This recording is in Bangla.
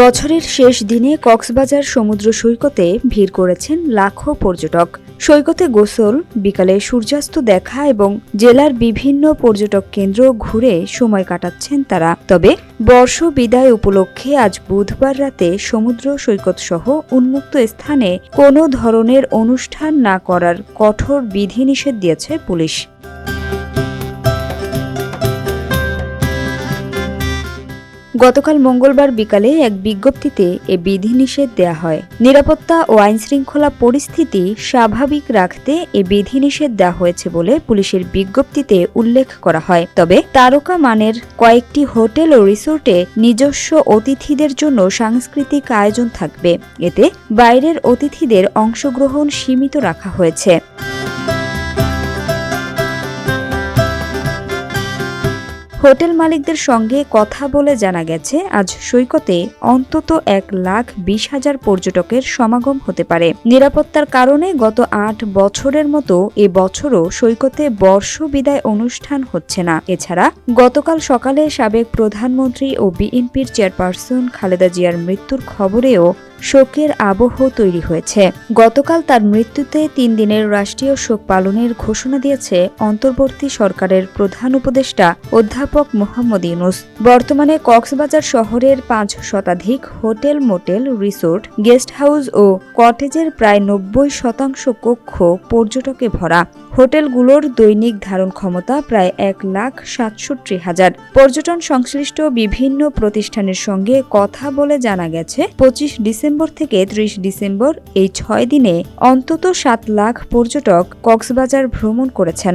বছরের শেষ দিনে কক্সবাজার সমুদ্র সৈকতে ভিড় করেছেন লাখো পর্যটক। সৈকতে গোসল, বিকালে সূর্যাস্ত দেখা এবং জেলার বিভিন্ন পর্যটক কেন্দ্র ঘুরে সময় কাটাচ্ছেন তারা। তবে বর্ষ বিদায় উপলক্ষে আজ বুধবার রাতে সমুদ্র সৈকতসহ উন্মুক্ত স্থানে কোনো ধরনের অনুষ্ঠান না করার কঠোর বিধিনিষেধ দিয়েছে পুলিশ। গতকাল মঙ্গলবার বিকালে এক বিজ্ঞপ্তিতে এ বিধিনিষেধ দেয়া হয়। নিরাপত্তা ও আইনশৃঙ্খলা পরিস্থিতি স্বাভাবিক রাখতে এ বিধিনিষেধ দেওয়া হয়েছে বলে পুলিশের বিজ্ঞপ্তিতে উল্লেখ করা হয়। তবে তারকা মানের কয়েকটি হোটেল ও রিসোর্টে নিজস্ব অতিথিদের জন্য সাংস্কৃতিক আয়োজন থাকবে। এতে বাইরের অতিথিদের অংশগ্রহণ সীমিত রাখা হয়েছে। হোটেল মালিকদের সঙ্গে কথা বলে জানা গেছে, আজ সৈকতে অন্তত 1,20,000 পর্যটকের সমাগম হতে পারে। নিরাপত্তার কারণে গত 8 বছরের মতো এবছরও সৈকতে বর্ষ বিদায় অনুষ্ঠান হচ্ছে না। এছাড়া গতকাল সকালে সাবেক প্রধানমন্ত্রী ও বিএনপির চেয়ারপারসন খালেদা জিয়ার মৃত্যুর খবরেও শোকের আবহ তৈরি হয়েছে। গতকাল তার মৃত্যুতে 3 দিনের রাষ্ট্রীয় শোক পালনের ঘোষণা দিয়েছে অন্তর্বর্তী সরকারের প্রধান উপদেষ্টা অধ্যাপক মোহাম্মদ ইউনূস। বর্তমানে কক্সবাজার শহরের 5 শতাধিক hotel, motel, resort, guest house ও কটেজের প্রায় 90% কক্ষ পর্যটকে ভরা। হোটেলগুলোর দৈনিক ধারণ ক্ষমতা প্রায় 1,67,000। পর্যটন সংশ্লিষ্ট বিভিন্ন প্রতিষ্ঠানের সঙ্গে কথা বলে জানা গেছে, 25 ডিসেম্বর থেকে 30 ডিসেম্বর এই 6 দিনে অন্তত 7 লাখ পর্যটক কক্সবাজার ভ্রমণ করেছেন।